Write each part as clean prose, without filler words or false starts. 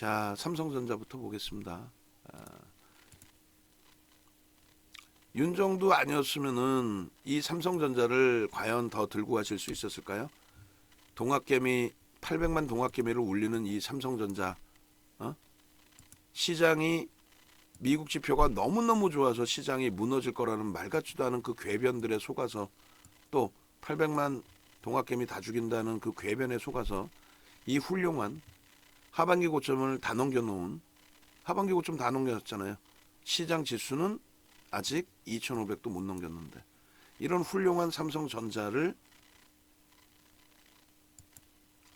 자, 삼성전자부터 보겠습니다. 윤정도 아니었으면은 이 삼성전자를 과연 더 들고 가실 수 있었을까요? 동학개미 800만 동학개미를 울리는 이 삼성전자, 시장이 미국 지표가 너무너무 좋아서 시장이 무너질 거라는 말 같지도 않은 그 궤변들에 속아서, 또 800만 동학개미 다 죽인다는 그 궤변에 속아서 이 훌륭한 하반기 고점을 다 넘겨놓은, 하반기 고점 다 넘겼잖아요. 시장 지수는 아직 2500도 못 넘겼는데, 이런 훌륭한 삼성전자를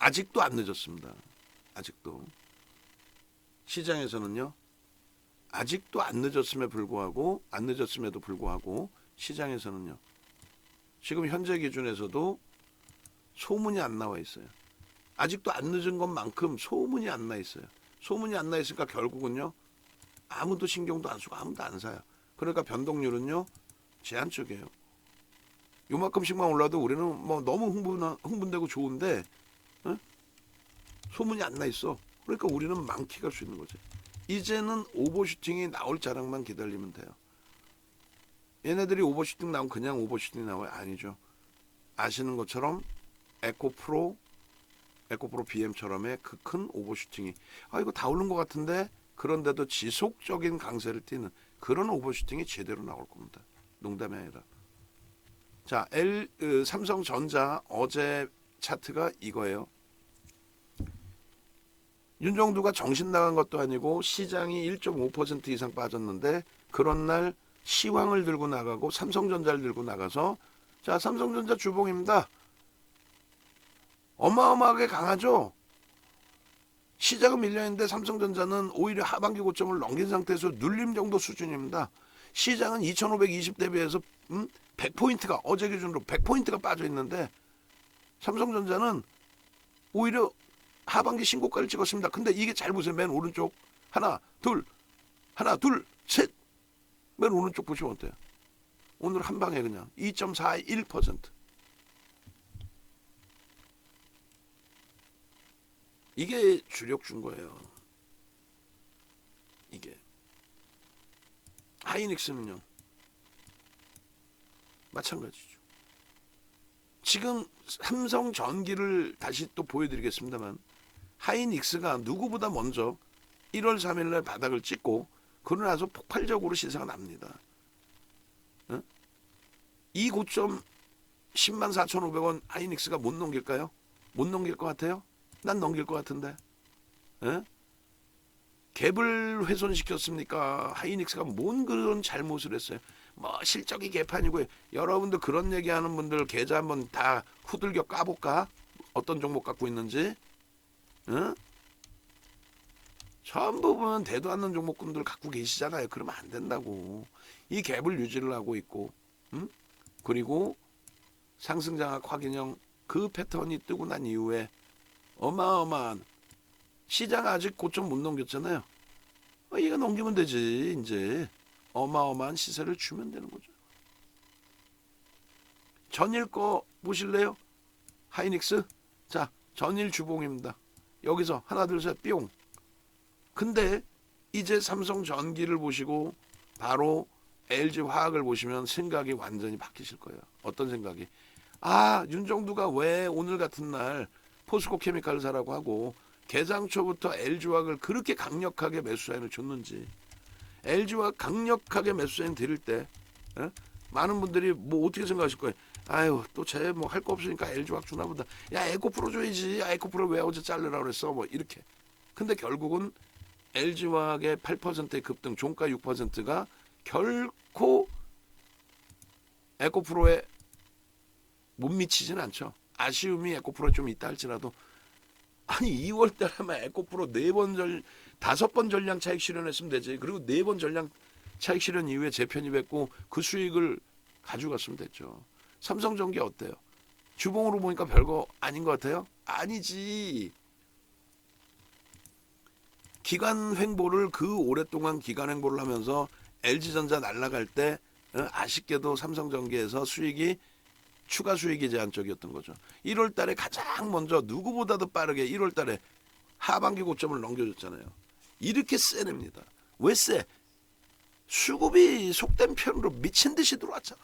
아직도 안 늦었습니다. 아직도 시장에서는요, 아직도 안 늦었음에도 불구하고 시장에서는요, 지금 현재 기준에서도 소문이 안 나와 있어요. 아직도 안 늦은 것만큼 소문이 안 나 있어요. 소문이 안 나 있으니까 결국은요, 아무도 신경도 안 쓰고 아무도 안 사요. 그러니까 변동률은요, 제한적이에요. 요만큼씩만 올라도 우리는 뭐 너무 흥분되고 좋은데, 소문이 안 나 있어. 그러니까 우리는 망치 갈 수 있는 거지. 이제는 오버슈팅이 나올 자랑만 기다리면 돼요. 얘네들이 오버슈팅 나오면 그냥 오버슈팅 나와요? 아니죠. 아시는 것처럼 에코프로 BM처럼의 그 큰 오버슈팅이, 이거 다 오른 것 같은데, 그런데도 지속적인 강세를 띠는 그런 오버슈팅이 제대로 나올 겁니다. 농담이 아니라. 자, 삼성전자 어제 차트가 이거예요. 윤정두가 정신 나간 것도 아니고 시장이 1.5% 이상 빠졌는데, 그런 날 시황을 들고 나가고 삼성전자를 들고 나가서, 자, 삼성전자 주봉입니다. 어마어마하게 강하죠. 시작은 밀려있는데 삼성전자는 오히려 하반기 고점을 넘긴 상태에서 눌림 정도 수준입니다. 시장은 2520 대비해서 100포인트가, 어제 기준으로 100포인트가 빠져 있는데, 삼성전자는 오히려 하반기 신고가를 찍었습니다. 근데 이게 잘 보세요. 맨 오른쪽 하나 둘 셋, 맨 오른쪽 보시면 어때요? 오늘 한 방에 그냥 2.41%. 이게 주력 준 거예요. 이게 하이닉스는요, 마찬가지죠. 지금 삼성전기를 다시 또 보여드리겠습니다만, 하이닉스가 누구보다 먼저 1월 3일날 바닥을 찍고 그러고 나서 폭발적으로 시세가 납니다. 이 고점 104,500원 하이닉스가 못 넘길까요? 못 넘길 것 같아요? 난 넘길 것 같은데. 갭을 훼손시켰습니까? 하이닉스가 뭔 그런 잘못을 했어요? 뭐 실적이 개판이고요. 여러분들 그런 얘기하는 분들 계좌 한번 다 후들겨 까볼까? 어떤 종목 갖고 있는지. 전부 보면 대도 않는 종목군들 갖고 계시잖아요. 그러면 안 된다고. 이 갭을 유지를 하고 있고, 그리고 상승장악 확인형 그 패턴이 뜨고 난 이후에 어마어마한, 시장 아직 고점 못 넘겼잖아요. 얘가 넘기면 되지. 이제 어마어마한 시세를 주면 되는 거죠. 전일 거 보실래요? 하이닉스. 자, 전일 주봉입니다. 여기서 하나 둘 셋 뿅. 근데 이제 삼성전기를 보시고 바로 LG화학을 보시면 생각이 완전히 바뀌실 거예요. 어떤 생각이? 윤정두가 왜 오늘 같은 날 포스코 케미칼을 사라고 하고 개장 초부터 LG화학을 그렇게 강력하게 매수 사인을 줬는지. LG화학 강력하게 매수 사인 드릴 때 많은 분들이 뭐 어떻게 생각하실 거예요? 또 쟤 뭐 할 거 없으니까 LG화학 주나 보다. 야, 에코프로 줘야지. 에코프로 왜 어제 자르라 그랬어? 뭐 이렇게. 근데 결국은 LG화학의 8%의 급등, 종가 6%가 결코 에코프로에 못 미치진 않죠. 아쉬움이 에코프로에 좀 있다 할지라도, 2월달에 아마 에코프로 5번 전량 차익 실현했으면 되지. 그리고 4번 전량 차익 실현 이후에 재편입했고 그 수익을 가져갔으면 됐죠. 삼성전기 어때요? 주봉으로 보니까 별거 아닌 것 같아요? 아니지. 기간 횡보를, 그 오랫동안 기간 횡보를 하면서 LG전자 날아갈 때 아쉽게도 삼성전기에서 수익이 추가 수익이 제한적이었던 거죠. 1월 달에 가장 먼저 누구보다도 빠르게 1월 달에 하반기 고점을 넘겨줬잖아요. 이렇게 세냅니다. 왜 세? 수급이 속된 편으로 미친 듯이 들어왔잖아.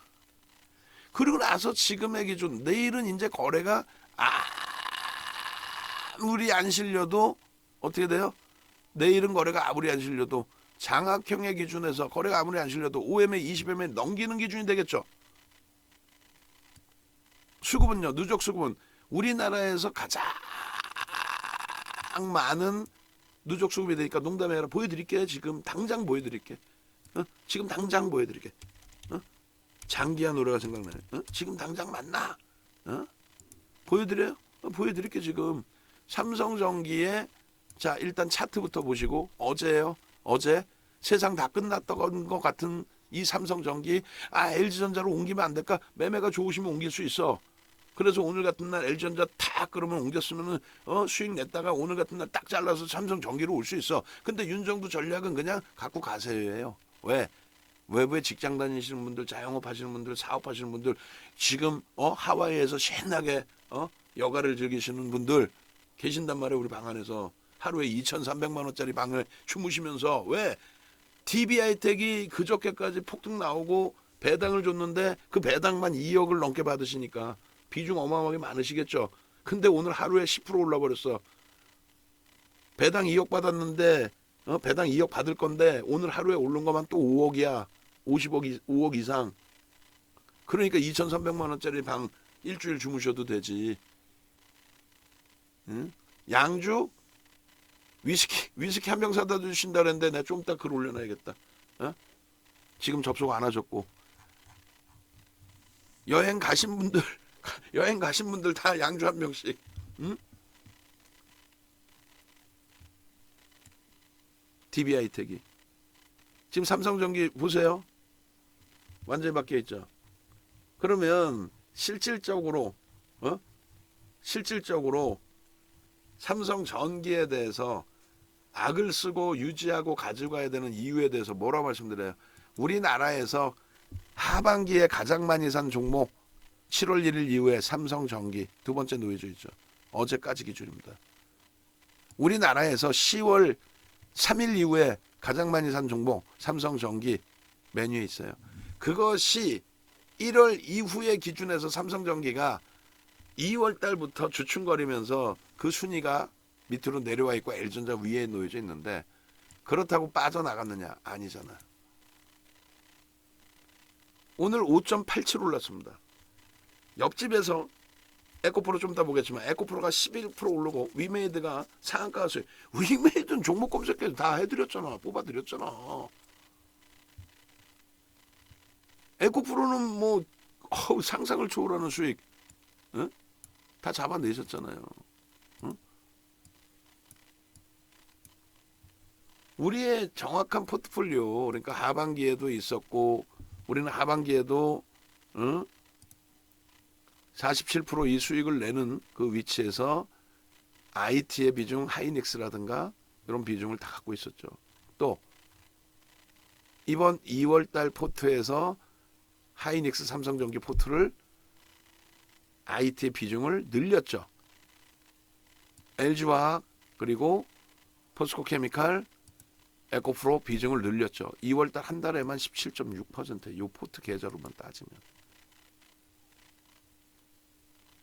그리고 나서 지금의 기준, 내일은 이제 거래가 아무리 안 실려도 어떻게 돼요? 내일은 거래가 아무리 안 실려도 장악형의 기준에서 거래가 아무리 안 실려도 5MA, 20MA 넘기는 기준이 되겠죠. 수급은요, 누적 수급은 우리나라에서 가장 많은 누적 수급이 되니까 농담이 아니라 보여드릴게. 지금 당장 보여드릴게. 지금 당장 보여드릴게. 장기야 노래가 생각나요. 지금 당장 맞나? 보여드려요? 보여드릴게. 지금 삼성전기의 자 일단 차트부터 보시고 어제요. 어제 세상 다 끝났던 것 같은 이 삼성전기 LG전자로 옮기면 안 될까? 매매가 좋으시면 옮길 수 있어. 그래서 오늘 같은 날 LG전자 탁 그러면 옮겼으면은 수익 냈다가 오늘 같은 날 딱 잘라서 삼성전기로 올 수 있어. 근데 윤정부 전략은 그냥 갖고 가세요예요. 왜? 외부에 직장 다니시는 분들, 자영업 하시는 분들, 사업하시는 분들, 지금 하와이에서 신나게 여가를 즐기시는 분들 계신단 말이에요. 우리 방 안에서 하루에 2,300만 원짜리 방을 주무시면서. 왜? DB하이텍이 그저께까지 폭등 나오고 배당을 줬는데 그 배당만 2억을 넘게 받으시니까 비중 어마어마하게 많으시겠죠. 근데 오늘 하루에 10% 올라버렸어. 배당 2억 받았는데 배당 2억 받을 건데 오늘 하루에 오른 것만 또 5억이야. 5억 이상. 그러니까 2,300만 원짜리 방 일주일 주무셔도 되지. 응? 양주 위스키 한 병 사다 주신다 그랬는데 내가 좀 이따 글 올려놔야겠다. 지금 접속 안 하셨고 여행 가신 분들 다 양주 한 병씩. 응? DB하이텍이 지금 삼성전기 보세요. 완전히 바뀌어 있죠. 그러면 실질적으로 삼성전기에 대해서 악을 쓰고 유지하고 가지고 가야 되는 이유에 대해서 뭐라고 말씀드려요? 우리나라에서 하반기에 가장 많이 산 종목 7월 1일 이후에 삼성전기 두 번째 놓여져 있죠. 어제까지 기준입니다. 우리나라에서 10월 3일 이후에 가장 많이 산 종목 삼성전기 메뉴에 있어요. 그것이 1월 이후의 기준에서 삼성전기가 2월 달부터 주춤거리면서 그 순위가 밑으로 내려와 있고 LG전자 위에 놓여져 있는데 그렇다고 빠져나갔느냐? 아니잖아. 오늘 5.87 올랐습니다. 옆집에서 에코프로 좀 이따 보겠지만 에코프로가 11% 오르고 위메이드가 상한가 수익. 위메이드는 종목 검색해서 다 해드렸잖아. 뽑아드렸잖아. 에코프로는 뭐 상상을 초월하는 수익 다 잡아내셨잖아요. 우리의 정확한 포트폴리오, 그러니까 하반기에도 있었고 우리는 하반기에도 47%이 수익을 내는 그 위치에서 IT의 비중, 하이닉스라든가 이런 비중을 다 갖고 있었죠. 또 이번 2월달 포트에서 하이닉스, 삼성전기 포트를 IT의 비중을 늘렸죠. LG화학 그리고 포스코케미칼, 에코프로 비중을 늘렸죠. 2월달 한 달에만 17.6%. 이 포트 계좌로만 따지면.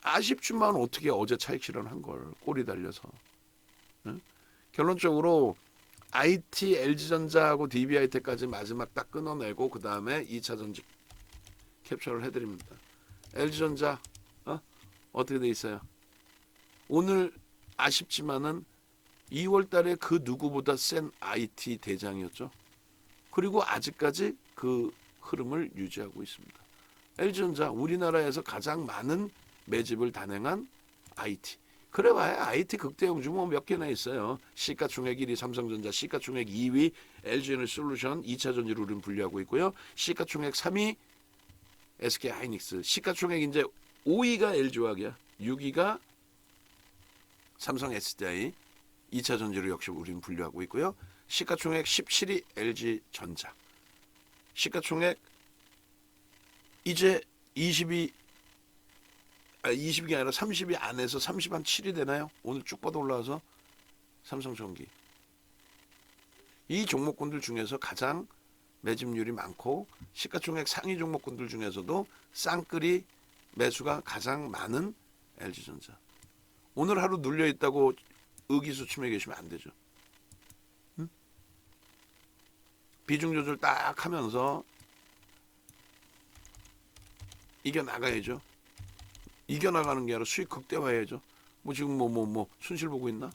아쉽지만 어떻게 어제 차익 실현한 걸 꼬리 달려서. 응? 결론적으로 IT, LG전자하고 DB하이텍까지 마지막 딱 끊어내고 그 다음에 2차 전지 캡처를 해드립니다. LG전자 어떻게 돼 있어요? 오늘 아쉽지만은 2월 달에 그 누구보다 센 IT 대장이었죠. 그리고 아직까지 그 흐름을 유지하고 있습니다. LG전자 우리나라에서 가장 많은 매집을 단행한 IT. 그래봐야 IT 극대형주 뭐 몇 개나 있어요. 시가총액 1위 삼성전자, 시가총액 2위 LG에너지솔루션 2차 전지로 우리는 분류하고 있고요. 시가총액 3위 SK하이닉스. 시가총액 이제 5위가 LG화학이야. 6위가 삼성 SDI 2차 전지로 역시 우리는 분류하고 있고요. 시가총액 17위 LG전자. 시가총액 이제 20위 20이 아니라 30위 안에서 30한 7이 되나요? 오늘 쭉 뻗어 올라와서 삼성전기. 이 종목군들 중에서 가장 매집률이 많고 시가총액 상위 종목군들 중에서도 쌍끌이 매수가 가장 많은 LG전자. 오늘 하루 눌려 있다고 의기소침해 계시면 안 되죠. 응? 비중 조절 딱 하면서 이겨 나가야죠. 이겨 나가는 게 아니라 수익 극대화해야죠. 뭐 지금 뭐 순실 보고 있나?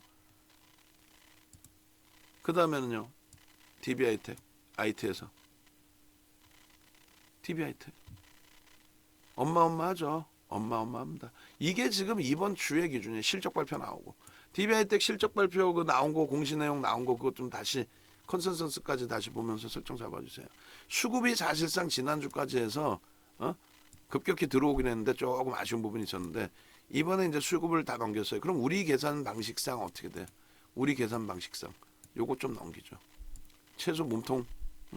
그 다음에는요. DB하이텍 IT에서 DB하이텍 어마어마하죠. 어마어마합니다. 이게 지금 이번 주의 기준에 실적 발표 나오고 DB하이텍 실적 발표 그 나온 거 공시 내용 나온 거 그것 좀 다시 컨센서스까지 다시 보면서 설정 잡아주세요. 수급이 사실상 지난주까지 해서 급격히 들어오긴 했는데 조금 아쉬운 부분이 있었는데 이번에 이제 수급을 다 넘겼어요. 그럼 우리 계산 방식상 어떻게 돼? 우리 계산 방식상 요거 좀 넘기죠. 최소 몸통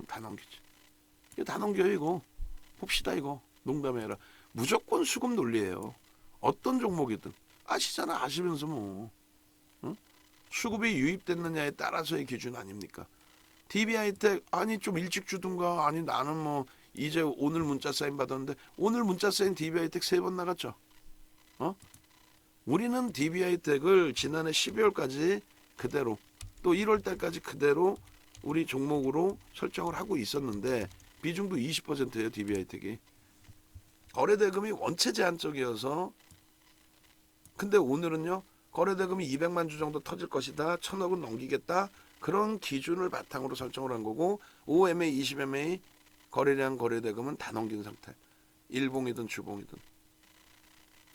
다 넘기지. 이거 다 넘겨요 이거. 봅시다 이거. 농담이 아니라 무조건 수급 논리예요. 어떤 종목이든 아시잖아. 아시면서 뭐 수급이 유입됐느냐에 따라서의 기준 아닙니까? DB하이텍 아니 좀 일찍 주든가 아니 나는 뭐 이제 오늘 문자 사인 받았는데 오늘 문자 사인 DB하이텍 3번 나갔죠. 우리는 DB하이텍을 지난해 12월까지 그대로 또 1월 달까지 그대로 우리 종목으로 설정을 하고 있었는데 비중도 20%예요. DB하이텍이. 거래대금이 원체 제한적이어서 근데 오늘은요. 거래대금이 200만 주 정도 터질 것이다. 1000억은 넘기겠다. 그런 기준을 바탕으로 설정을 한 거고 5MA, 20MA 거래량 거래대금은 다 넘긴 상태. 일봉이든 주봉이든.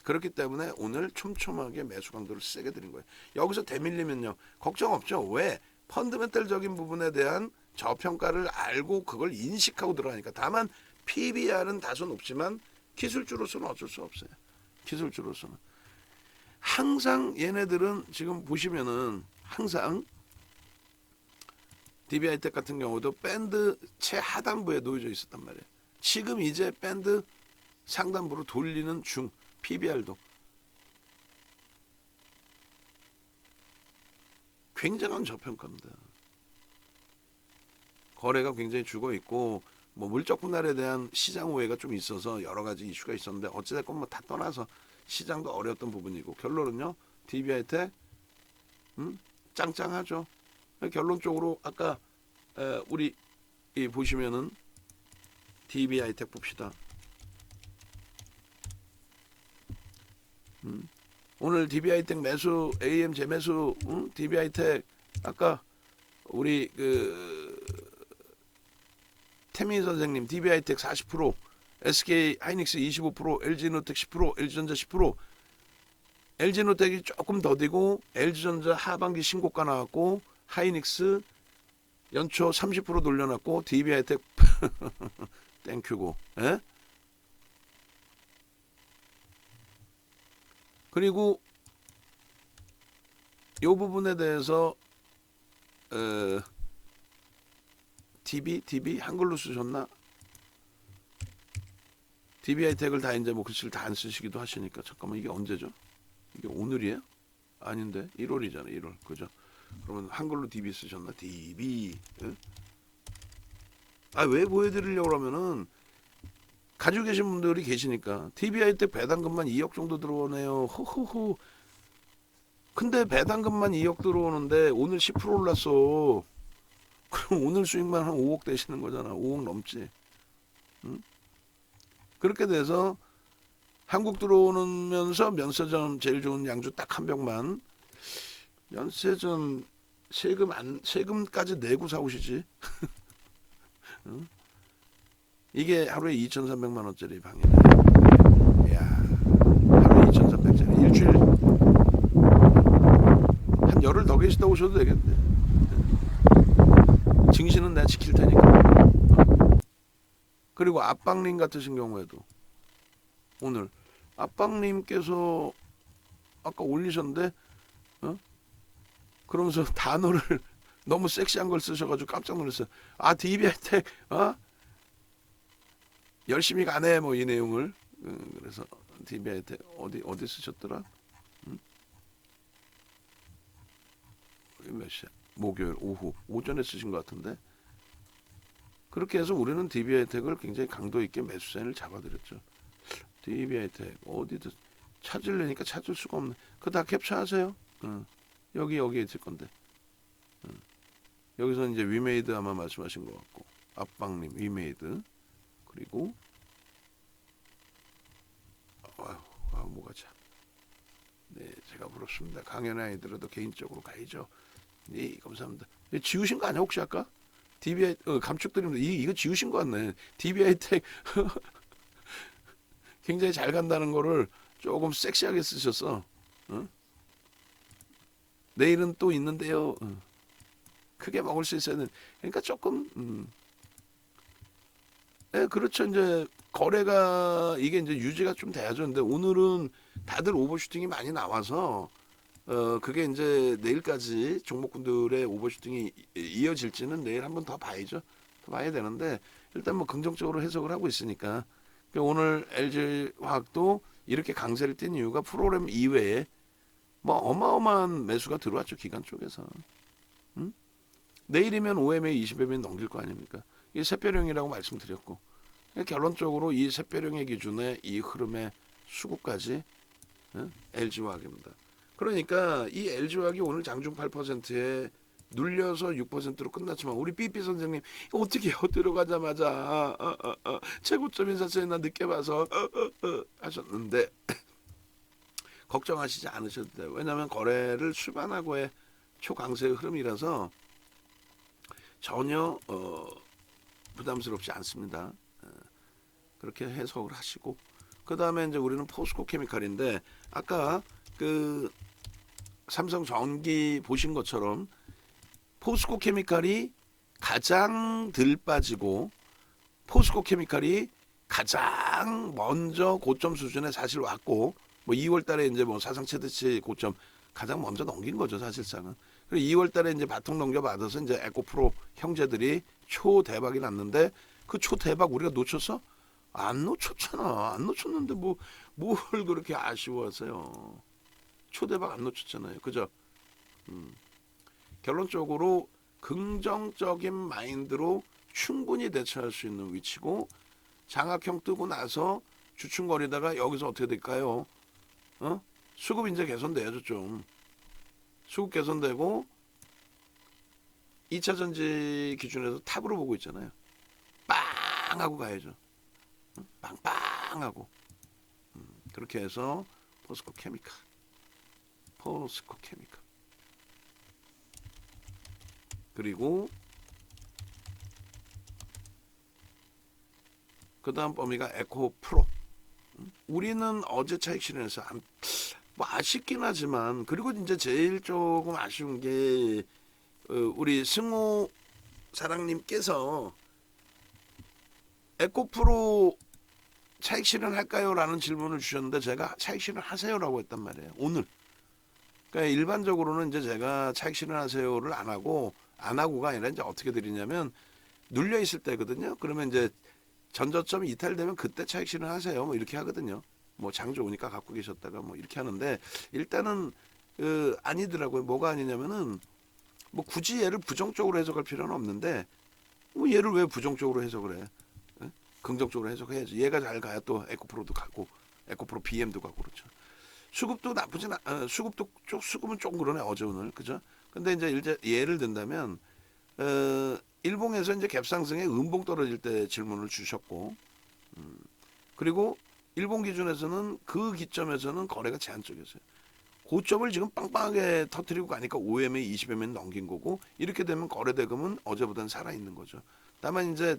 그렇기 때문에 오늘 촘촘하게 매수 강도를 세게 드린 거예요. 여기서 대밀리면요. 걱정 없죠. 왜? 펀드멘탈적인 부분에 대한 저평가를 알고 그걸 인식하고 들어가니까. 다만 PBR은 다소 높지만 기술주로서는 어쩔 수 없어요. 기술주로서는. 항상 얘네들은 지금 보시면은 항상 DB하이텍 같은 경우도 밴드 최하단부에 놓여져 있었단 말이에요. 지금 이제 밴드 상단부로 돌리는 중 PBR도 굉장한 저평가입니다. 거래가 굉장히 죽어 있고 뭐 물적 분할에 대한 시장 오해가 좀 있어서 여러 가지 이슈가 있었는데 어찌됐건 뭐 다 떠나서 시장도 어려웠던 부분이고 결론은요. DB하이텍 짱짱하죠. 결론적으로 아까 우리 보시면은 DB하이텍 봅시다. 오늘 DB하이텍 매수 AM 재매수 DB하이텍 아까 우리 그 태민 선생님 DB하이텍 40% SK 하이닉스 25% LG노텍 10% LG전자 10% LG노텍이 조금 더디고 LG전자 하반기 신고가 나왔고 하이닉스 연초 30% 돌려놨고 DB하이텍 땡큐고 에? 그리고 이 부분에 대해서 DB 한글로 쓰셨나? DB하이텍을 다 이제 뭐 글씨를 다 안 쓰시기도 하시니까 잠깐만 이게 언제죠? 이게 오늘이에요? 아닌데 1월이잖아 1월 그죠? 그러면 한글로 DB 쓰셨나? DB 예? 왜 보여드리려고 그러면은 가지고 계신 분들이 계시니까 DB하이텍 배당금만 2억 정도 들어오네요. 호호호. 근데 배당금만 2억 들어오는데 오늘 10% 올랐어. 그럼 오늘 수익만 한 5억 되시는 거잖아. 5억 넘지. 응? 그렇게 돼서 한국 들어오면서 면세점 제일 좋은 양주 딱 한 병만 면세점 세금까지 내고 사오시지. 응? 이게 하루에 2,300만 원짜리 방이네. 이야, 하루에 2,300짜리 일주일 한 열흘 더 계시다 오셔도 되겠네. 증신은 내가 지킬 테니까. 그리고 압박님 같으신 경우에도 오늘 압박님께서 아까 올리셨는데 그러면서 단어를 너무 섹시한 걸 쓰셔가지고 깜짝 놀랐어요. DB하이텍 열심히 가네 뭐 이 내용을 그래서 DB하이텍 어디 쓰셨더라? 몇 시? 목요일 오후 오전에 쓰신 것 같은데 그렇게 해서 우리는 DB하이텍을 굉장히 강도 있게 매수 사인을 잡아드렸죠. DB하이텍 어디든 찾으려니까 찾을 수가 없네. 그거 다 캡처하세요. 여기에 있을 건데. 여기서 이제 위메이드 아마 말씀하신 것 같고 앞방님 위메이드 그리고 뭐가 참. 네, 제가 부럽습니다. 강연의 아이들도 개인적으로 가야죠. 네, 감사합니다. 지우신 거 아니야 혹시 아까? DBI 감축드립니다. 이거 지우신 거 같네. DB하이텍 굉장히 잘 간다는 거를 조금 섹시하게 쓰셨어. 내일은 또 있는데요. 크게 먹을 수 있어야 돼. 그러니까 조금 네, 그렇죠. 이제 거래가 이게 이제 유지가 좀 돼야죠. 근데 오늘은 다들 오버슈팅이 많이 나와서 그게 이제 내일까지 종목군들의 오버슈팅이 이어질지는 내일 한번 더 봐야죠. 더 봐야 되는데 일단 뭐 긍정적으로 해석을 하고 있으니까 오늘 LG화학도 이렇게 강세를 띈 이유가 프로그램 이외에 뭐 어마어마한 매수가 들어왔죠. 기관 쪽에서. 내일이면 OMA 20매면 넘길 거 아닙니까? 이 샛별형이라고 말씀드렸고 결론적으로 이 샛별형의 기준에 이 흐름의 수급까지 LG화학입니다. 그러니까 이 LG화학이 오늘 장중 8%에 눌려서 6%로 끝났지만 우리 삐삐 선생님 어떻게 해요? 들어가자마자 최고점 인사세에 나 늦게 봐서 하셨는데 걱정하시지 않으셔도 돼요. 왜냐하면 거래를 수반하고의 초강세의 흐름이라서 전혀 부담스럽지 않습니다. 그렇게 해석을 하시고 그 다음에 이제 우리는 포스코 케미칼인데 아까 그 삼성 전기 보신 것처럼 포스코 케미칼이 가장 덜 빠지고 포스코 케미칼이 가장 먼저 고점 수준에 사실 왔고 뭐 2월 달에 이제 뭐 사상 최대치 고점 가장 먼저 넘긴 거죠, 사실상은. 그리고 2월 달에 이제 바통 넘겨받아서 이제 에코프로 형제들이 초 대박이 났는데 그 초 대박 우리가 놓쳤어? 안 놓쳤잖아. 안 놓쳤는데 뭘 그렇게 아쉬워하세요. 초 대박 안 놓쳤잖아요. 그죠? 결론적으로 긍정적인 마인드로 충분히 대처할 수 있는 위치고 장악형 뜨고 나서 주춤거리다가 여기서 어떻게 될까요? 수급 이제 개선돼야죠 좀. 수급 개선되고 2차 전지 기준에서 탑으로 보고 있잖아요. 빵 하고 가야죠. 빵빵하고 그렇게 해서 포스코 케미칼 그리고 그 다음 범위가 에코프로. 우리는 어제 차익 실현해서 뭐 아쉽긴 하지만 그리고 이제 제일 조금 아쉬운 게 우리 승호 사랑님께서 에코프로 차익 실현할까요? 라는 질문을 주셨는데 제가 차익 실현하세요라고 했단 말이에요. 오늘. 그러니까 일반적으로는 이제 제가 차익 실현하세요를 안 하고가 아니라 이제 어떻게 드리냐면 눌려 있을 때거든요. 그러면 이제 전저점이 이탈되면 그때 차익 실현하세요. 뭐 이렇게 하거든요. 뭐 장 좋으니까 갖고 계셨다가 뭐 이렇게 하는데 일단은 아니더라고요. 뭐가 아니냐면은 뭐 굳이 얘를 부정적으로 해석할 필요는 없는데 뭐 얘를 왜 부정적으로 해석을 해? 긍정적으로 해석해야지. 얘가 잘 가야 또 에코프로도 가고 에코프로 BM도 가고 그렇죠. 수급도 나쁘진 수급은 조금 그러네 어제 오늘 그죠? 근데 이제 예를 든다면 일봉에서 이제 갭상승에 음봉 떨어질 때 질문을 주셨고 그리고 일본 기준에서는 그 기점에서는 거래가 제한적이었어요. 고점을 지금 빵빵하게 터뜨리고 가니까 5MA, 20MA 넘긴 거고 이렇게 되면 거래 대금은 어제보다는 살아있는 거죠. 다만 이제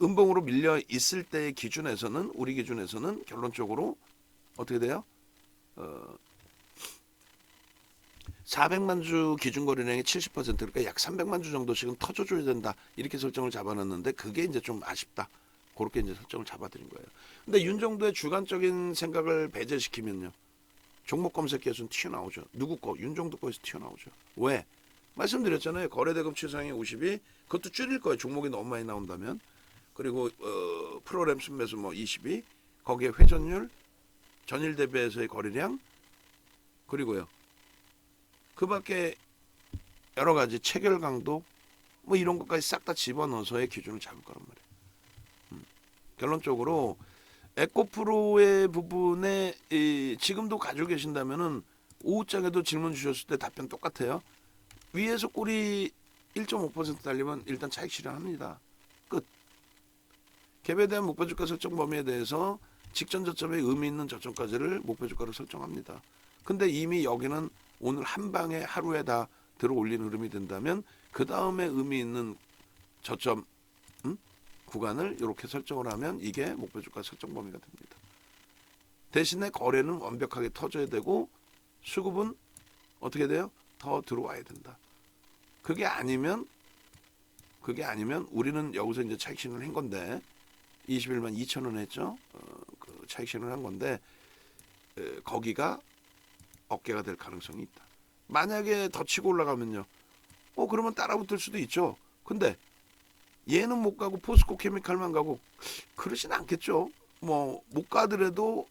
음봉으로 밀려 있을 때의 기준에서는 우리 기준에서는 결론적으로 어떻게 돼요? 400만 주 기준 거래량의 70% 그러니까 약 300만 주 정도씩은 터져줘야 된다 이렇게 설정을 잡아놨는데 그게 이제 좀 아쉽다. 그렇게 이제 설정을 잡아드린 거예요. 근데 윤 정도의 주관적인 생각을 배제시키면요. 종목 검색기에서는 튀어나오죠. 누구 거? 윤 정도 거에서 튀어나오죠. 왜? 말씀드렸잖아요. 거래대금 최상위 50이 그것도 줄일 거예요. 종목이 너무 많이 나온다면. 그리고 프로그램 순매수 뭐 20이 거기에 회전율, 전일 대비해서의 거래량 그리고요. 그밖에 여러 가지 체결 강도 뭐 이런 것까지 싹 다 집어넣어서의 기준을 잡을 거란 말이에요. 결론적으로 에코프로의 부분에 지금도 가지고 계신다면은 오후장에도 질문 주셨을 때 답변 똑같아요. 위에서 꼴이 1.5% 달리면 일단 차익 실현합니다. 끝. 갭에 대한 목표주가 설정 범위에 대해서 직전 저점에 의미 있는 저점까지를 목표주가로 설정합니다. 근데 이미 여기는 오늘 한 방에 하루에 다 들어올린 흐름이 된다면 그 다음에 의미 있는 저점 구간을 이렇게 설정을 하면 이게 목표주가 설정 범위가 됩니다. 대신에 거래는 완벽하게 터져야 되고 수급은 어떻게 돼요? 더 들어와야 된다. 그게 아니면 우리는 여기서 이제 차익 실현을 한 건데 21만 2천 원 했죠. 그 차익 실현을 한 건데 거기가 어깨가 될 가능성이 있다. 만약에 더 치고 올라가면요. 그러면 따라붙을 수도 있죠. 근데 얘는 못 가고 포스코 케미칼만 가고 그러진 않겠죠. 뭐 못 가더라도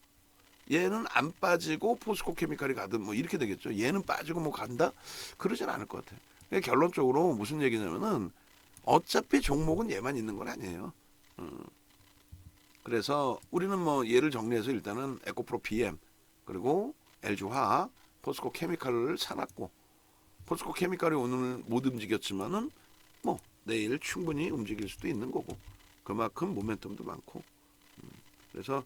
얘는 안 빠지고 포스코 케미칼이 가든 뭐 이렇게 되겠죠. 얘는 빠지고 뭐 간다? 그러진 않을 것 같아요. 그러니까 결론적으로 무슨 얘기냐면은 어차피 종목은 얘만 있는 건 아니에요. 그래서 우리는 뭐 얘를 정리해서 일단은 에코프로 BM 그리고 LG화학, 포스코 케미칼을 사놨고 포스코 케미칼이 오늘 못 움직였지만은 뭐 내일 충분히 움직일 수도 있는 거고 그만큼 모멘텀도 많고 그래서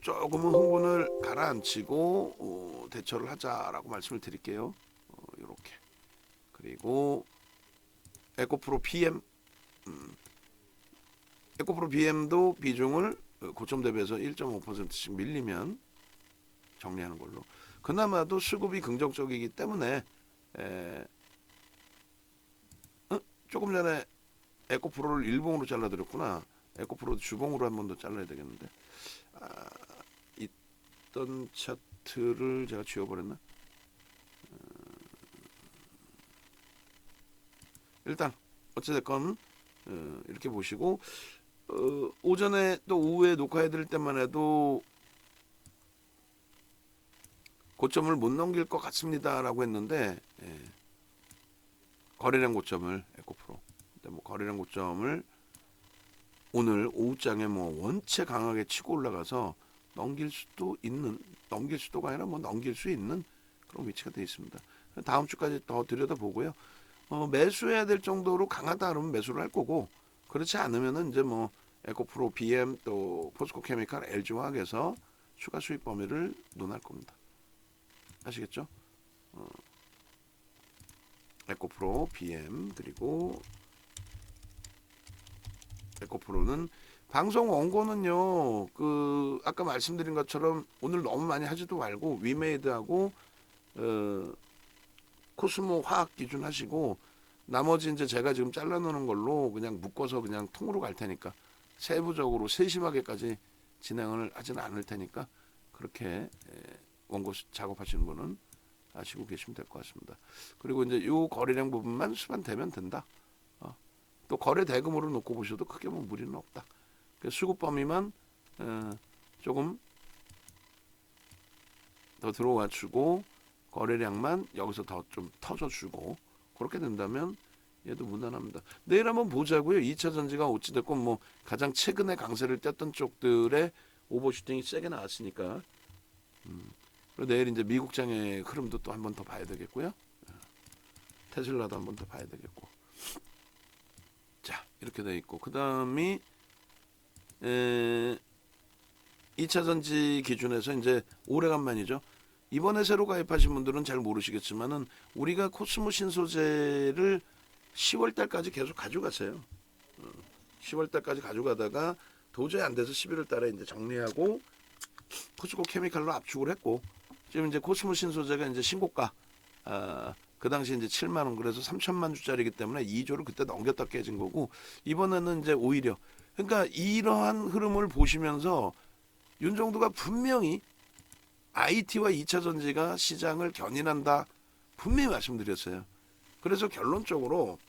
조금은 흥분을 가라앉히고 대처를 하자라고 말씀을 드릴게요. 이렇게 그리고 에코프로 BM 에코프로 BM도 비중을 고점 대비해서 1.5%씩 밀리면 정리하는 걸로. 그나마도 수급이 긍정적이기 때문에 조금 전에 에코프로를 일봉으로 잘라드렸구나. 에코프로 주봉으로 한 번 더 잘라야 되겠는데 있던 차트를 제가 지워버렸나? 일단 어찌됐건 이렇게 보시고 오전에 또 오후에 녹화해드릴 때만 해도 고점을 못 넘길 것 같습니다라고 했는데 거래량 고점을 에코프로 뭐 거래량 고점을 오늘 오후장에 뭐 원체 강하게 치고 올라가서 넘길 수도가 아니라 뭐 넘길 수 있는 그런 위치가 되어 있습니다. 다음 주까지 더 들여다보고요. 매수해야 될 정도로 강하다 그러면 매수를 할 거고 그렇지 않으면은 이제 뭐 에코프로 BM 또 포스코 케미칼 LG화학에서 추가 수익 범위를 논할 겁니다. 아시겠죠? 에코프로 BM 그리고 에코프로는 방송 원고는요 아까 말씀드린 것처럼 오늘 너무 많이 하지도 말고 위메이드하고 코스모 화학 기준 하시고 나머지 이제 제가 지금 잘라놓는 걸로 그냥 묶어서 그냥 통으로 갈 테니까 세부적으로 세심하게까지 진행을 하지는 않을 테니까 그렇게 원고 작업하시는 분은 아시고 계시면 될 것 같습니다. 그리고 이제 요 거래량 부분만 수반되면 된다. 또 거래 대금으로 놓고 보셔도 크게 뭐 무리는 없다. 수급 범위만 조금 더 들어와 주고 거래량만 여기서 더 좀 터져주고 그렇게 된다면 얘도 무난합니다. 내일 한번 보자고요. 2차 전지가 어찌됐건 뭐 가장 최근에 강세를 띄었던 쪽들의 오버슈팅이 세게 나왔으니까 그리고 내일 이제 미국장의 흐름도 또 한번 더 봐야 되겠고요. 테슬라도 한번 더 봐야 되겠고 자 이렇게 돼 있고 그 다음이 2차 전지 기준에서 이제 오래간만이죠. 이번에 새로 가입하신 분들은 잘 모르시겠지만은 우리가 코스모 신소재를 10월달까지 계속 가져갔어요. 10월달까지 가져가다가 도저히 안 돼서 11월달에 이제 정리하고 포스코 케미칼로 압축을 했고 지금 이제 코스모 신소재가 이제 신고가 그 당시 이제 7만 원 그래서 3천만 주짜리이기 때문에 2조를 그때 넘겼다 깨진 거고 이번에는 이제 오히려 그러니까 이러한 흐름을 보시면서 윤정두가 분명히 IT와 2차 전지가 시장을 견인한다 분명히 말씀드렸어요. 그래서 결론적으로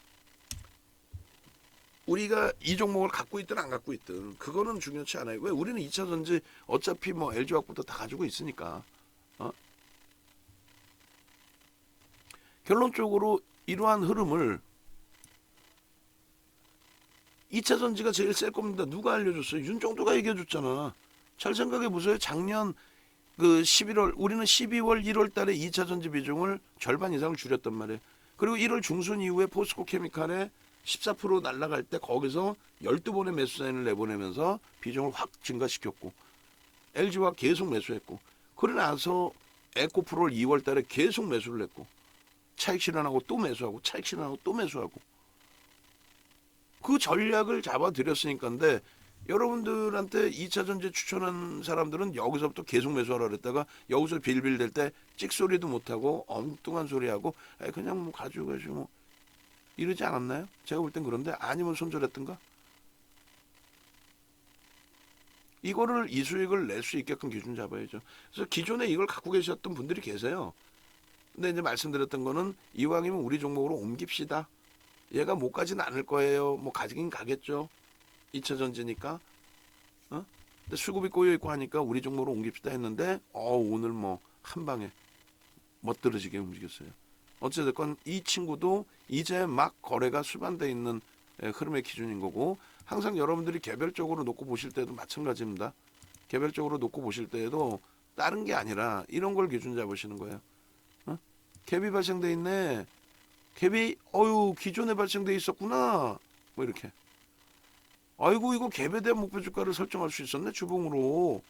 우리가 이 종목을 갖고 있든 안 갖고 있든 그거는 중요치 않아요. 왜 우리는 2차 전지 어차피 뭐 LG화학부터 다 가지고 있으니까 결론적으로 이러한 흐름을 2차 전지가 제일 셀 겁니다. 누가 알려줬어요? 윤정도가 얘기해줬잖아. 잘 생각해 보세요. 작년 그 11월 우리는 12월 1월 달에 2차 전지 비중을 절반 이상을 줄였단 말이에요. 그리고 1월 중순 이후에 포스코 케미칼에 14% 날라갈 때 거기서 12번의 매수 사인을 내보내면서 비중을 확 증가시켰고 LG와 계속 매수했고 그러고 나서 에코프로를 2월 달에 계속 매수를 했고 차익 실현하고 또 매수하고 차익 실현하고 또 매수하고 그 전략을 잡아드렸으니까인데 여러분들한테 2차 전지 추천한 사람들은 여기서부터 계속 매수하라 그랬다가 여기서 빌빌댈 때 찍소리도 못하고 엉뚱한 소리하고 그냥 뭐 가지고 가지고 뭐 이러지 않았나요? 제가 볼 땐 그런데 아니면 손절했던가? 이거를 이 수익을 낼 수 있게끔 기준 잡아야죠. 그래서 기존에 이걸 갖고 계셨던 분들이 계세요. 근데 이제 말씀드렸던 거는 이왕이면 우리 종목으로 옮깁시다. 얘가 못 가지는 않을 거예요. 뭐 가지긴 가겠죠. 2차 전지니까. 근데 수급이 꼬여 있고 하니까 우리 종목으로 옮깁시다 했는데 오늘 뭐 한 방에 멋들어지게 움직였어요. 어찌됐건 이 친구도 이제 막 거래가 수반돼 있는 흐름의 기준인 거고 항상 여러분들이 개별적으로 놓고 보실 때도 마찬가지입니다. 개별적으로 놓고 보실 때에도 다른 게 아니라 이런 걸 기준 잡으시는 거예요. 갭이 발생돼 있네. 갭이 기존에 발생돼 있었구나. 뭐 이렇게. 아이고 이거 갭에 대한 목표 주가를 설정할 수 있었네 주봉으로.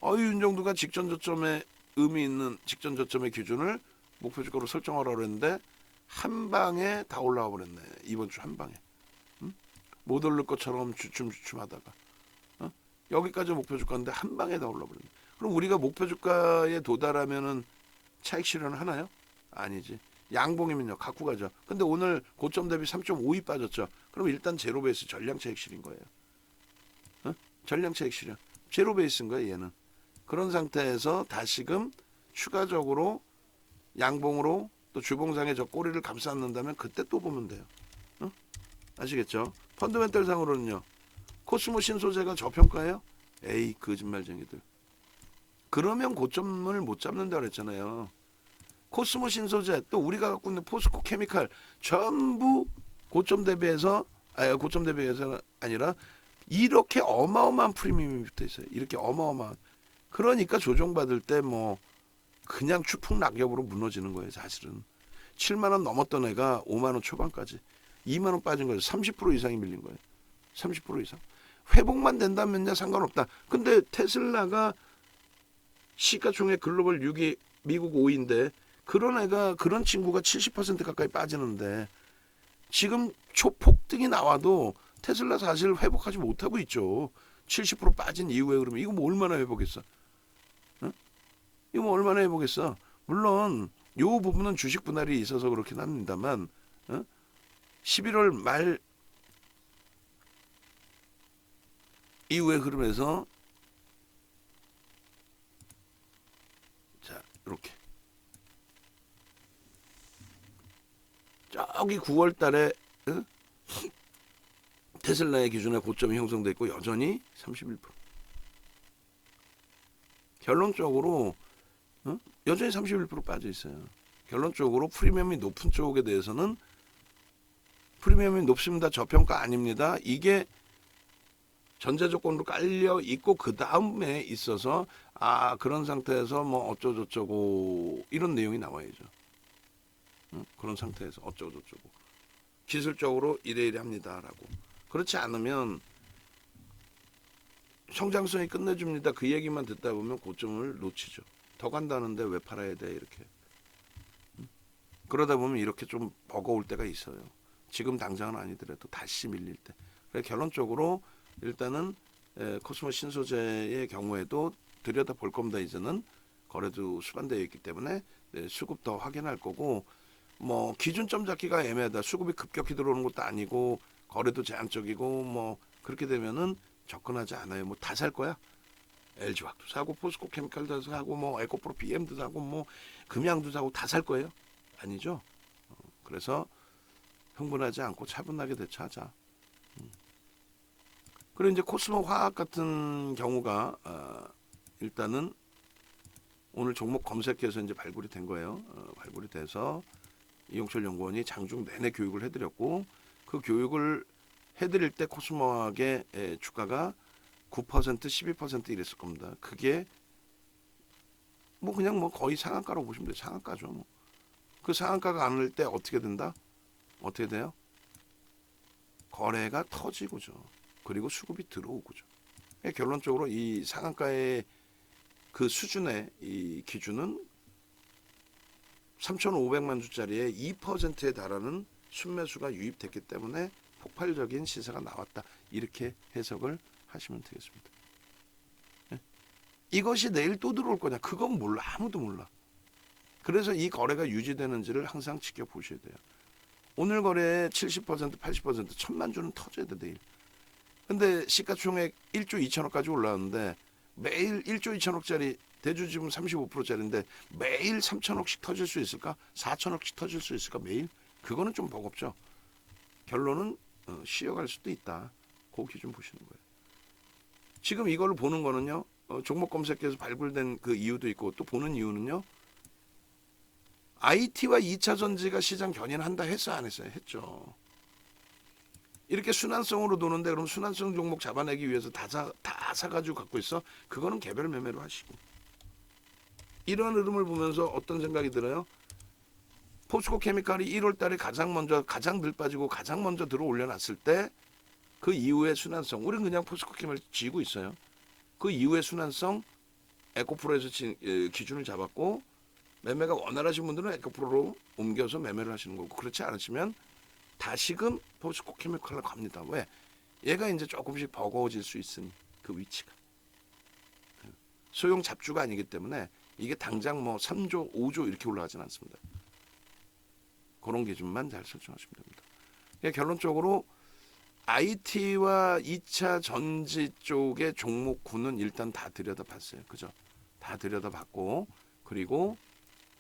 윤정도가 직전 저점에 의미 있는 직전 저점의 기준을 목표 주가로 설정하라고 했는데 한 방에 다 올라와 버렸네. 이번 주 한 방에. 못 오를 것처럼 주춤주춤하다가 여기까지 목표 주가인데 한 방에 다 올라 버렸네. 그럼 우리가 목표 주가에 도달하면은 차익 실현 하나요? 아니지. 양봉이면요 갖고 가죠. 근데 오늘 고점 대비 3.52 빠졌죠. 그럼 일단 제로 베이스 전량 차익 실인 거예요. 전량 차익 실현. 제로 베이스인 거예요 얘는. 그런 상태에서 다시금 추가적으로 양봉으로 또 주봉상에 저 꼬리를 감싸는다면 그때 또 보면 돼요. 아시겠죠? 펀더멘털 상으로는요. 코스모 신소재가 저평가예요? 에이 거짓말쟁이들. 그러면 고점을 못 잡는다 그랬잖아요. 코스모 신소재 또 우리가 갖고 있는 포스코 케미칼 전부 고점 대비해서 아니라 이렇게 어마어마한 프리미엄이 붙어 있어요. 이렇게 어마어마한. 그러니까 조정받을 때 뭐 그냥 추풍낙엽으로 무너지는 거예요. 사실은 7만 원 넘었던 애가 5만 원 초반까지 2만 원 빠진 거예요. 30% 이상이 밀린 거예요. 30% 이상. 회복만 된다면야 상관없다. 근데 테슬라가 시가총액 글로벌 6위 미국 5위인데 그런 친구가 70% 가까이 빠지는데 지금 초폭등이 나와도 테슬라 사실 회복하지 못하고 있죠. 70% 빠진 이후에 그러면 이거 뭐 얼마나 회복했어? 이거 뭐 얼마나 회복했어? 물론 요 부분은 주식 분할이 있어서 그렇긴 합니다만 11월 말 이후의 흐름에서 자 이렇게 저기 9월 달에 테슬라의 기준에 고점이 형성돼 있고 여전히 31%. 결론적으로 여전히 31% 빠져 있어요. 결론적으로 프리미엄이 높은 쪽에 대해서는 프리미엄이 높습니다. 저평가 아닙니다. 이게 전제 조건으로 깔려 있고 그 다음에 있어서 그런 상태에서 뭐 어쩌고저쩌고 이런 내용이 나와야죠. 그런 상태에서 어쩌고저쩌고 기술적으로 이래 합니다라고. 그렇지 않으면 성장성이 끝내줍니다. 그 얘기만 듣다 보면 고점을 놓치죠. 더 간다는데 왜 팔아야 돼 이렇게. 그러다 보면 이렇게 좀 버거울 때가 있어요. 지금 당장은 아니더라도 다시 밀릴 때. 그래서 결론적으로 일단은 코스모 신소재의 경우에도 들여다 볼 겁니다. 이제는 거래도 수반되어 있기 때문에 수급 더 확인할 거고 뭐 기준점 잡기가 애매하다. 수급이 급격히 들어오는 것도 아니고 거래도 제한적이고 뭐 그렇게 되면은 접근하지 않아요. 뭐 다 살 거야. LG화학도 사고 포스코 케미칼도 사고 뭐 에코프로 BM도 사고 뭐 금양도 사고 다 살 거예요. 아니죠. 그래서 흥분하지 않고 차분하게 대처하자. 그리고 이제 코스모 화학 같은 경우가 일단은 오늘 종목 검색해서 이제 발굴이 된 거예요. 발굴이 돼서 이용철 연구원이 장중 내내 교육을 해드렸고 그 교육을 해드릴 때 코스모학의 주가가 9% 12% 이랬을 겁니다. 그게 뭐 그냥 뭐 거의 상한가라고 보시면 돼요. 상한가죠. 뭐. 그 상한가가 안 올 때 어떻게 된다? 어떻게 돼요? 거래가 터지고죠. 그리고 수급이 들어오고죠. 결론적으로 이 상한가의 그 수준의 이 기준은 3,500만 주짜리에 2%에 달하는 순매수가 유입됐기 때문에 폭발적인 시세가 나왔다. 이렇게 해석을 하시면 되겠습니다. 예? 이것이 내일 또 들어올 거냐? 그건 몰라. 아무도 몰라. 그래서 이 거래가 유지되는지를 항상 지켜보셔야 돼요. 오늘 거래의 70%, 80%, 1,000만 주는 터져야 돼, 내일. 근데 시가총액 1조 2천억까지 올라왔는데 매일 1조 2천억짜리 대주 지금 35%짜리인데 매일 3천억씩 터질 수 있을까? 4천억씩 터질 수 있을까? 매일? 그거는 좀 버겁죠. 결론은 쉬어갈 수도 있다. 그 기준 보시는 거예요. 지금 이걸 보는 거는요. 종목 검색해서 발굴된 그 이유도 있고 또 보는 이유는요. IT와 2차 전지가 시장 견인한다 했어 안 했어요? 했죠. 이렇게 순환성으로 도는데 그럼 순환성 종목 잡아내기 위해서 다 사가지고 갖고 있어? 그거는 개별 매매로 하시고. 이런 흐름을 보면서 어떤 생각이 들어요? 포스코 케미칼이 1월 달에 가장 늘 빠지고 가장 먼저 들어 올려놨을 때 그 이후의 순환성, 우리는 그냥 포스코 케미칼 쥐고 있어요. 그 이후의 순환성 에코프로에서 기준을 잡았고 매매가 원활하신 분들은 에코프로로 옮겨서 매매를 하시는 거고 그렇지 않으시면 다시금 포스코 케미칼로 갑니다. 왜? 얘가 이제 조금씩 버거워질 수 있으니 그 위치가. 소형 잡주가 아니기 때문에 이게 당장 뭐 3조, 5조 이렇게 올라가진 않습니다. 그런 기준만 잘 설정하시면 됩니다. 그러니까 결론적으로 IT와 2차 전지 쪽의 종목군은 일단 다 들여다봤어요. 그죠? 다 들여다봤고 그리고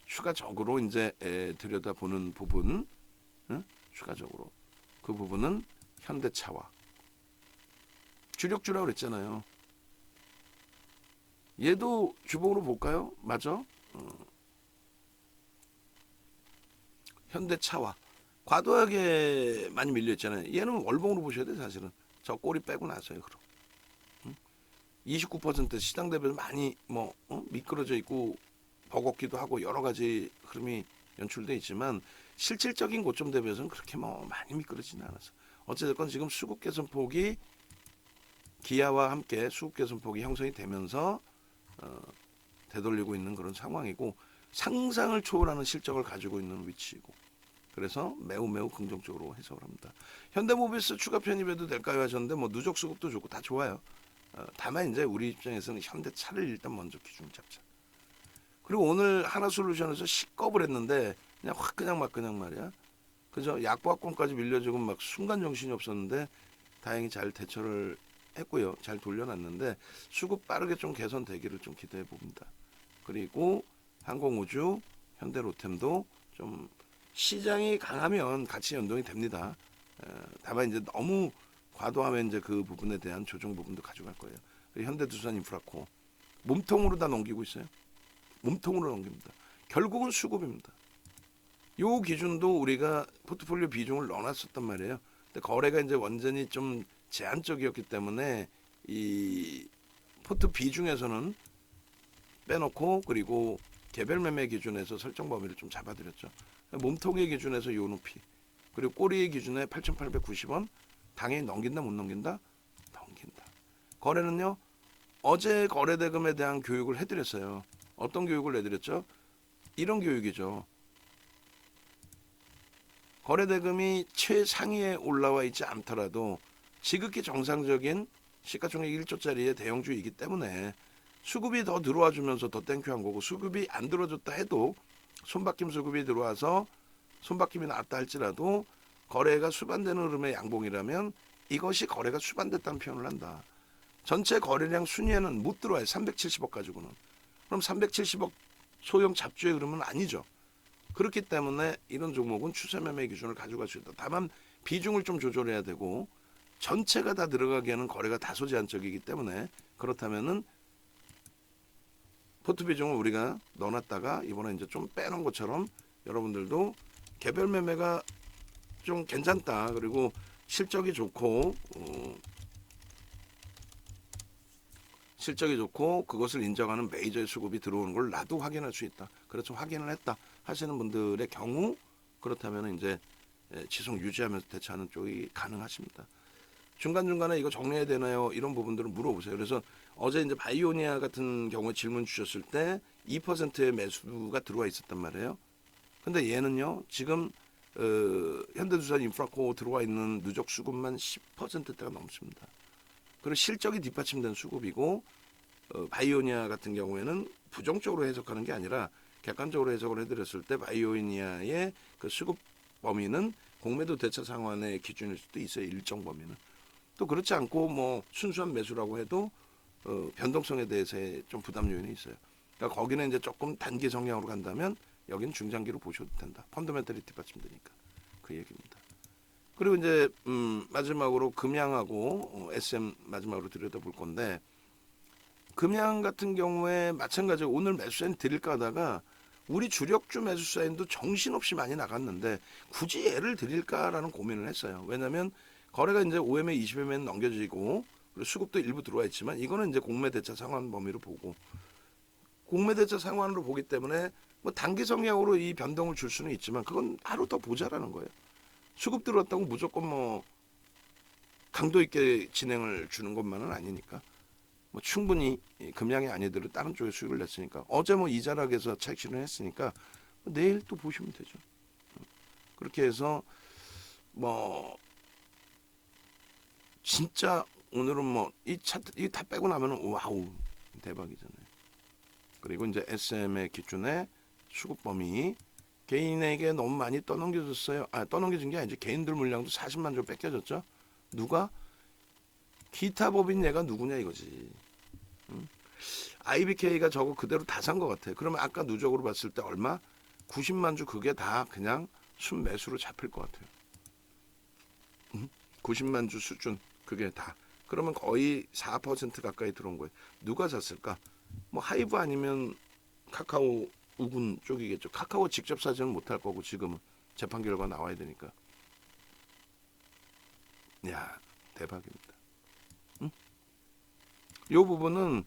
추가적으로 이제 들여다보는 부분, 추가적으로 그 부분은 현대차와 주력주라고 그랬잖아요. 얘도 주봉으로 볼까요? 맞아? 현대차와 과도하게 많이 밀려있잖아요. 얘는 월봉으로 보셔야 돼요. 사실은 저 꼬리 빼고 나서요. 그럼 29% 시장 대비해서 많이 미끄러져 있고 버겁기도 하고 여러 가지 흐름이 연출돼 있지만 실질적인 고점 대비해서는 그렇게 많이 미끄러지는 않았어. 어쨌든 지금 수급 개선폭이 기아와 함께 수급 개선폭이 형성이 되면서 되돌리고 있는 그런 상황이고 상상을 초월하는 실적을 가지고 있는 위치이고 그래서 매우 긍정적으로 해석을 합니다. 현대모비스 추가 편입해도 될까요 하셨는데 누적 수급도 좋고 다 좋아요. 다만 이제 우리 입장에서는 현대차를 일단 먼저 기준을 잡자. 그리고 오늘 하나솔루션에서 식겁을 했는데 그냥 확 그냥 말이야. 그죠? 약보합권까지 밀려주고 막 순간 정신이 없었는데 다행히 잘 대처를 했고요. 잘 돌려놨는데 수급 빠르게 좀 개선되기를 좀 기대해 봅니다. 그리고 항공우주, 현대로템도 좀 시장이 강하면 같이 연동이 됩니다. 다만 이제 너무 과도하면 이제 그 부분에 대한 조정 부분도 가져갈 거예요. 현대두산인프라코 몸통으로 다 넘기고 있어요. 몸통으로 넘깁니다. 결국은 수급입니다. 요 기준도 우리가 포트폴리오 비중을 넣어놨었단 말이에요. 근데 거래가 이제 완전히 좀 제한적이었기 때문에 이 포트 비중에서는 빼놓고 그리고 개별 매매 기준에서 설정 범위를 좀 잡아드렸죠. 몸통의 기준에서 요 높이 그리고 꼬리의 기준에 8,890원 당연히 넘긴다 못 넘긴다? 넘긴다. 거래는요. 어제 거래대금에 대한 교육을 해드렸어요. 어떤 교육을 해드렸죠? 이런 교육이죠. 거래대금이 최상위에 올라와 있지 않더라도 지극히 정상적인 시가총액 1조짜리의 대형주이기 때문에 수급이 더 들어와 주면서 더 땡큐한 거고 수급이 안 들어줬다 해도 손바뀜 수급이 들어와서 손바뀜이 나왔다 할지라도 거래가 수반되는 흐름의 양봉이라면 이것이 거래가 수반됐다는 표현을 한다. 전체 거래량 순위에는 못 들어와요. 370억 가지고는. 그럼 370억 소형 잡주의 흐름은 아니죠. 그렇기 때문에 이런 종목은 추세 매매 기준을 가져갈 수 있다. 다만 비중을 좀 조절해야 되고 전체가 다 들어가기에는 거래가 다소 제한적이기 때문에 그렇다면은 포트 비중을 우리가 넣어놨다가 이번에 이제 좀 빼놓은 것처럼 여러분들도 개별 매매가 좀 괜찮다. 그리고 실적이 좋고 실적이 좋고 그것을 인정하는 메이저의 수급이 들어오는 걸 나도 확인할 수 있다. 그래서 확인을 했다 하시는 분들의 경우 그렇다면 이제 지속 유지하면서 대처하는 쪽이 가능하십니다. 중간중간에 이거 정리해야 되나요? 이런 부분들은 물어보세요. 그래서 어제 이제 바이오니아 같은 경우에 질문 주셨을 때 2%의 매수가 들어와 있었단 말이에요. 근데 얘는요 지금 현대두산 인프라코 들어와 있는 누적 수급만 10%대가 넘습니다. 그리고 실적이 뒷받침된 수급이고 바이오니아 같은 경우에는 부정적으로 해석하는 게 아니라 객관적으로 해석을 해드렸을 때 바이오니아의 그 수급 범위는 공매도 대차 상환의 기준일 수도 있어요. 일정 범위는. 또 그렇지 않고 뭐 순수한 매수라고 해도 변동성에 대해서 좀 부담 요인이 있어요. 그러니까 거기는 이제 조금 단기 성향으로 간다면 여기는 중장기로 보셔도 된다. 펀더멘털이 뒷받침되니까 그 얘기입니다. 그리고 이제 마지막으로 금양하고 SM 마지막으로 들여다볼 건데 금양 같은 경우에 마찬가지로 오늘 매수 사인 드릴까 하다가 우리 주력주 매수 사인도 정신없이 많이 나갔는데 굳이 얘를 드릴까라는 고민을 했어요. 왜냐하면 거래가 이제 5MA, 20MA 넘겨지고 그리고 수급도 일부 들어와 있지만 이거는 이제 공매대차 상환 범위로 보고 공매대차 상환으로 보기 때문에 뭐 단기 성향으로 이 변동을 줄 수는 있지만 그건 하루 더 보자라는 거예요. 수급 들어왔다고 무조건 뭐 강도 있게 진행을 주는 것만은 아니니까 뭐 충분히 금양이 아니더라도 다른 쪽에 수익을 냈으니까 어제 뭐 이자락에서 차익 실현했으니까 내일 또 보시면 되죠. 그렇게 해서 뭐 진짜 오늘은 뭐 이 차트 이 다 빼고 나면은 와우 대박이잖아요. 그리고 이제 SM의 기준에 수급 범위 개인에게 너무 많이 떠넘겨졌어요. 떠넘겨진 게 아니지. 개인들 물량도 40만 조 뺏겨졌죠. 누가? 기타 법인 얘가 누구냐 이거지. IBK가 저거 그대로 다 산 것 같아. 그러면 아까 누적으로 봤을 때 얼마? 90만 주 그게 다 그냥 순매수로 잡힐 것 같아요. 90만 주 수준 그게 다. 그러면 거의 4% 가까이 들어온 거예요. 누가 샀을까? 뭐 하이브 아니면 카카오 우군 쪽이겠죠. 카카오 직접 사지는 못할 거고 지금은 재판 결과 나와야 되니까. 야 대박입니다. 응? 이 부분은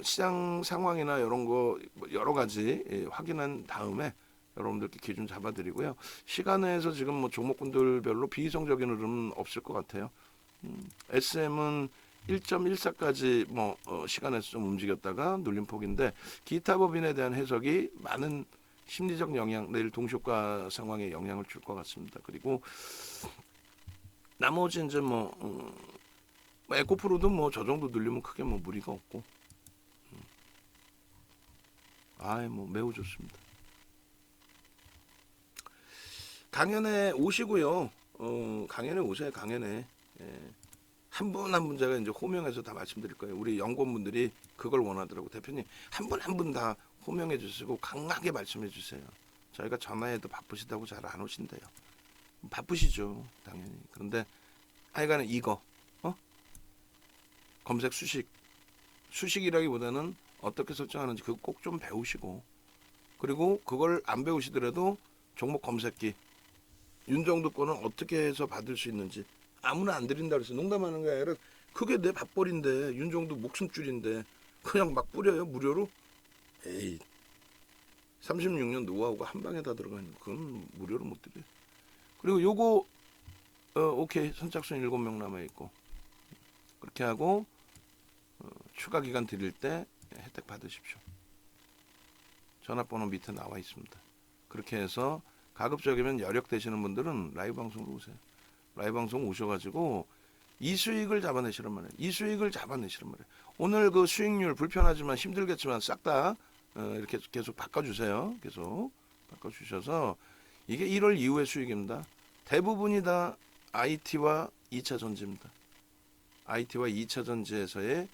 시장 상황이나 이런 거 여러 가지 확인한 다음에 여러분들께 기준 잡아드리고요. 시간에서 지금 뭐 종목군들별로 비이성적인 흐름은 없을 것 같아요. SM은 1.14까지 뭐 시간에서 좀 움직였다가 눌림폭인데 기타 법인에 대한 해석이 많은 심리적 영향, 내일 동시효과 상황에 영향을 줄 것 같습니다. 그리고 나머지 이제 뭐 에코프로도 뭐 저 정도 눌리면 크게 뭐 무리가 없고, 뭐 매우 좋습니다. 강연에 오시고요. 강연에 오세요. 강연에. 한 분 한 분 제가 이제 호명해서 다 말씀드릴 거예요. 우리 연구원분들이 그걸 원하더라고. 대표님 한 분 한 분 다 호명해 주시고 강하게 말씀해 주세요. 저희가 전화해도 바쁘시다고 잘 안 오신대요. 바쁘시죠 당연히. 그런데 하여간에 이거 검색 수식이라기보다는 어떻게 설정하는지 그거 꼭 좀 배우시고, 그리고 그걸 안 배우시더라도 종목 검색기 윤정도 거는 어떻게 해서 받을 수 있는지 아무나 안 드린다 그래서 농담하는 게 아니라 그게 내 밥벌인데 윤정도 목숨줄인데 그냥 막 뿌려요 무료로? 에이 36년 노하우가 한 방에 다 들어가는 그건 무료로 못 드려요. 그리고 요거 오케이 선착순 7명 남아있고 그렇게 하고 추가 기간 드릴 때 혜택 받으십시오. 전화번호 밑에 나와 있습니다. 그렇게 해서 가급적이면 여력 되시는 분들은 라이브 방송으로 오세요. 라이브 방송 오셔가지고 이 수익을 잡아내시란 말이에요. 이 수익을 잡아내시란 말이에요. 오늘 그 수익률 불편하지만 힘들겠지만 싹 다 이렇게 계속 바꿔주세요. 계속 바꿔주셔서 이게 1월 이후의 수익입니다. 대부분이 다 IT와 2차 전지입니다. IT와 2차 전지에서의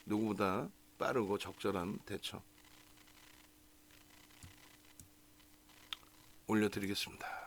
누구보다 빠르고 적절한 대처 올려드리겠습니다.